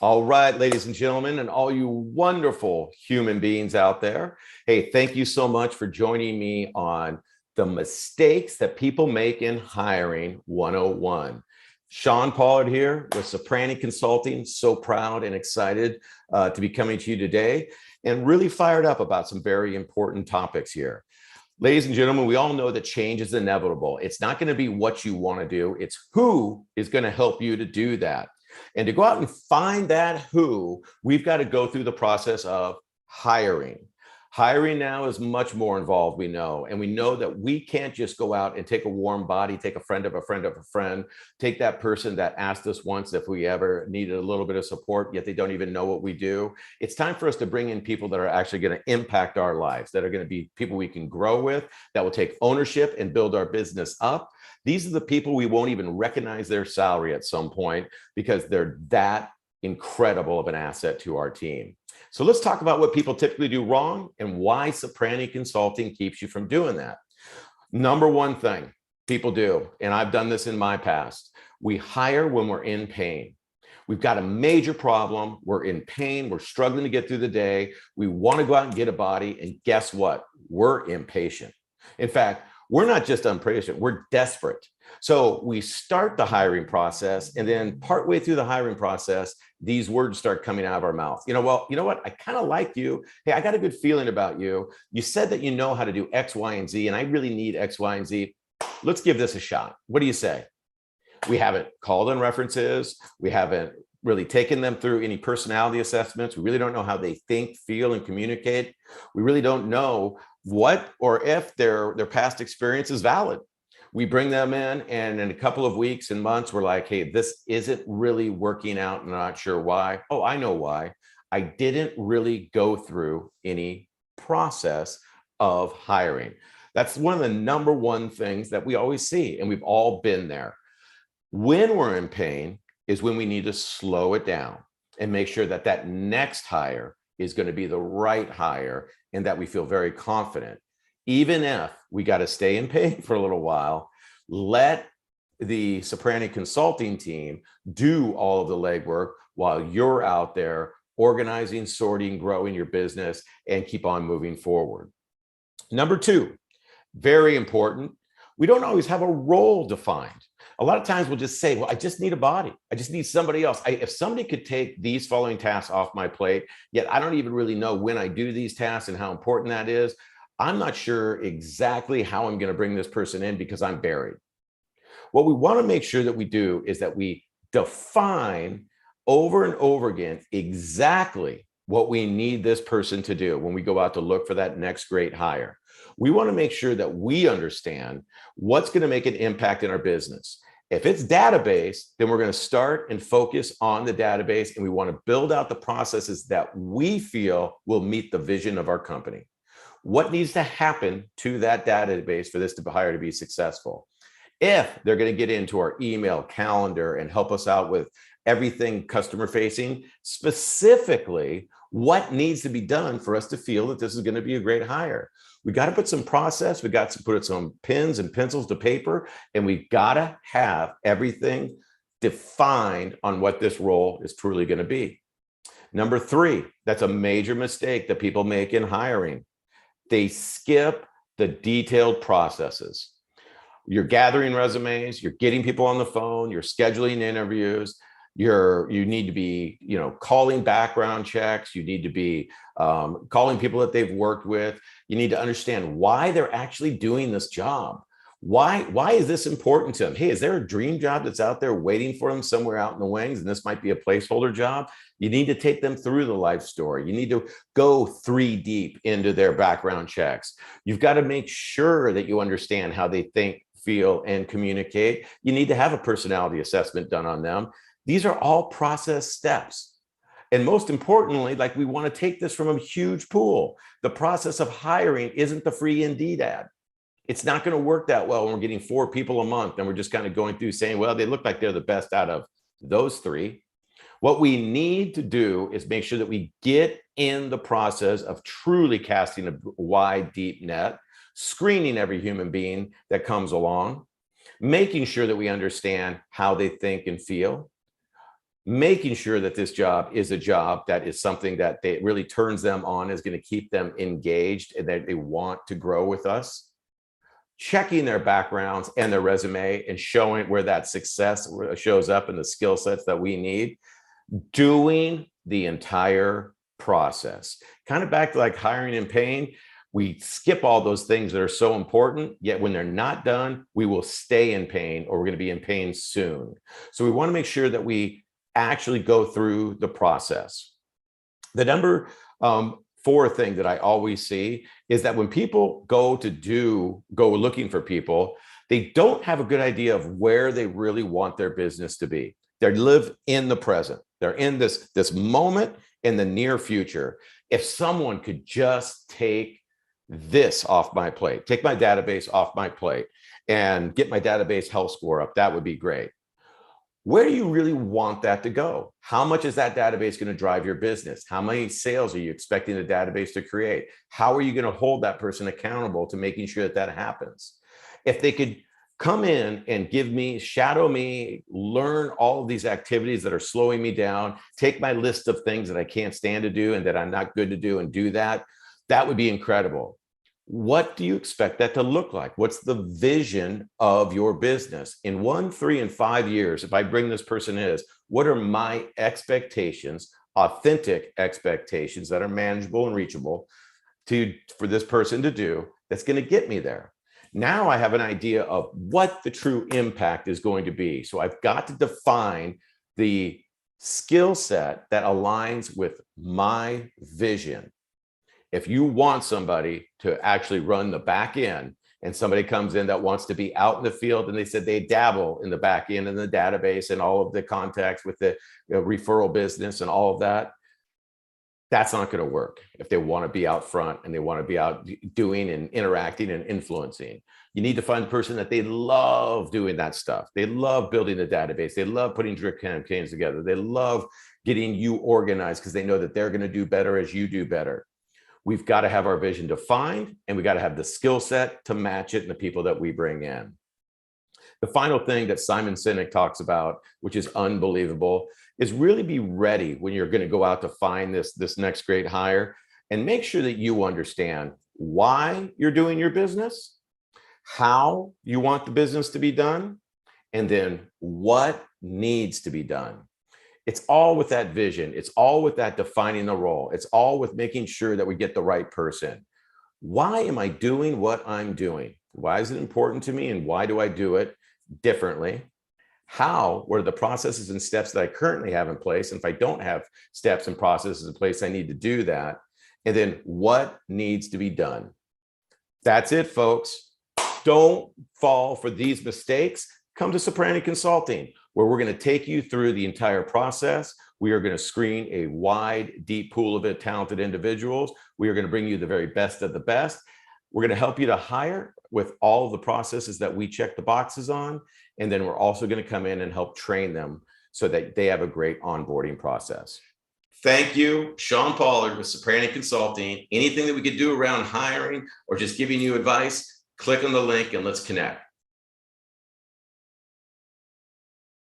All right, ladies and gentlemen, and all you wonderful human beings out there. Hey, thank you so much for joining me on the mistakes that people make in hiring 101. Sean Pollard here with Soprani Consulting. So proud and excited to be coming to you today and really fired up about some very important topics here. Ladies and gentlemen, we all know that change is inevitable. It's not going to be what you want to do. It's who is going to help you to do that. And to go out and find that who, we've got to go through the process of hiring. Hiring now is much more involved, we know. And we know that we can't just go out and take a warm body, take a friend of a friend of a friend, take that person that asked us once if we ever needed a little bit of support, yet they don't even know what we do. It's time for us to bring in people that are actually going to impact our lives, that are going to be people we can grow with, that will take ownership and build our business up. These are the people we won't even recognize their salary at some point because they're that incredible of an asset to our team. So let's talk about what people typically do wrong and why Soprani Consulting keeps you from doing that. Number one thing people do, and I've done this in my past, we hire when we're in pain. We've got a major problem. We're in pain. We're struggling to get through the day. We want to go out and get a body. And guess what? We're impatient. In fact, we're not just impatient, we're desperate. So we start the hiring process, and then partway through the hiring process, these words start coming out of our mouth. You know what? I kind of like you. Hey, I got a good feeling about you. You said that you know how to do X, Y, and Z, and I really need X, Y, and Z. Let's give this a shot. What do you say? We haven't called on references. We haven't really taken them through any personality assessments. We really don't know how they think, feel, and communicate. We really don't know what or if their past experience is valid. We bring them in a couple of weeks and months, we're like, hey, this isn't really working out and I'm not sure why. Oh, I know why. I didn't really go through any process of hiring. That's one of the number one things that we always see, and we've all been there. When we're in pain is when we need to slow it down and make sure that that next hire is going to be the right hire and that we feel very confident. Even if we got to stay in pain for a little while, let the Soprani Consulting team do all of the legwork while you're out there organizing, sorting, growing your business, and keep on moving forward. Number two, very important, we don't always have a role defined. A lot of times we'll just say, well, I just need a body. I just need somebody else. If somebody could take these following tasks off my plate, yet I don't even really know when I do these tasks and how important that is, I'm not sure exactly how I'm going to bring this person in because I'm buried. What we want to make sure that we do is that we define over and over again exactly what we need this person to do when we go out to look for that next great hire. We want to make sure that we understand what's going to make an impact in our business. If it's database, then we're going to start and focus on the database, and we want to build out the processes that we feel will meet the vision of our company. What needs to happen to that database for this to hire to be successful? If they're going to get into our email calendar and help us out with everything customer facing, specifically what needs to be done for us to feel that this is going to be a great hire. We got to put some process, we got to put some pens and pencils to paper, and we got to have everything defined on what this role is truly going to be. Number three, that's a major mistake that people make in hiring. They skip the detailed processes. You're gathering resumes, you're getting people on the phone, you're scheduling interviews, you need to be, calling background checks, you need to be calling people that they've worked with. You need to understand why they're actually doing this job. Why is this important to them? Hey, is there a dream job that's out there waiting for them somewhere out in the wings, and this might be a placeholder job? You need to take them through the life story. You need to go 3 deep into their background checks. You've got to make sure that you understand how they think, feel, and communicate. You need to have a personality assessment done on them. These are all process steps. And most importantly, we want to take this from a huge pool. The process of hiring isn't the free Indeed ad. It's not going to work that well when we're getting 4 people a month and we're just kind of going through saying, well, they look like they're the best out of those 3. What we need to do is make sure that we get in the process of truly casting a wide, deep net, screening every human being that comes along, making sure that we understand how they think and feel, making sure that this job is a job that is something that they really turns them on, is going to keep them engaged and that they want to grow with us, checking their backgrounds and their resume and showing where that success shows up in the skill sets that we need, doing the entire process. Kind of back to like hiring and paying. We skip all those things that are so important, yet when they're not done, we will stay in pain, or we're going to be in pain soon. So we want to make sure that we actually go through the process. The number 4 thing that I always see is that when people go looking for people, they don't have a good idea of where they really want their business to be. They live in the present. They're in this moment in the near future. If someone could just take this off my plate, take my database off my plate and get my database health score up, that would be great. Where do you really want that to go? How much is that database going to drive your business? How many sales are you expecting the database to create? How are you going to hold that person accountable to making sure that that happens? If they could come in and give me, shadow me, learn all of these activities that are slowing me down, take my list of things that I can't stand to do and that I'm not good to do and do that, that would be incredible. What do you expect that to look like? What's the vision of your business in 1, 3, and 5 years? If I bring this person in, what are my expectations, authentic expectations that are manageable and reachable for this person to do that's going to get me there? Now I have an idea of what the true impact is going to be. So I've got to define the skill set that aligns with my vision. If you want somebody to actually run the back end, and somebody comes in that wants to be out in the field and they said they dabble in the back end and the database and all of the contacts with the referral business and all of that, that's not going to work if they want to be out front and they want to be out doing and interacting and influencing. You need to find the person that they love doing that stuff. They love building the database. They love putting drip campaigns together. They love getting you organized because they know that they're going to do better as you do better. We've got to have our vision defined, and we got to have the skill set to match it and the people that we bring in. The final thing that Simon Sinek talks about, which is unbelievable, is really be ready when you're going to go out to find this next great hire, and make sure that you understand why you're doing your business, how you want the business to be done, and then what needs to be done. It's all with that vision. It's all with that defining the role. It's all with making sure that we get the right person. Why am I doing what I'm doing? Why is it important to me? And why do I do it differently? How, what are the processes and steps that I currently have in place? And if I don't have steps and processes in place, I need to do that. And then what needs to be done? That's it, folks. Don't fall for these mistakes. Come to Soprani Consulting, where we're going to take you through the entire process. We are going to screen a wide, deep pool of talented individuals. We are going to bring you the very best of the best. We're going to help you to hire with all of the processes that we check the boxes on. And then we're also going to come in and help train them so that they have a great onboarding process. Thank you, Sean Pollard with Soprani Consulting. Anything that we could do around hiring or just giving you advice, click on the link and let's connect.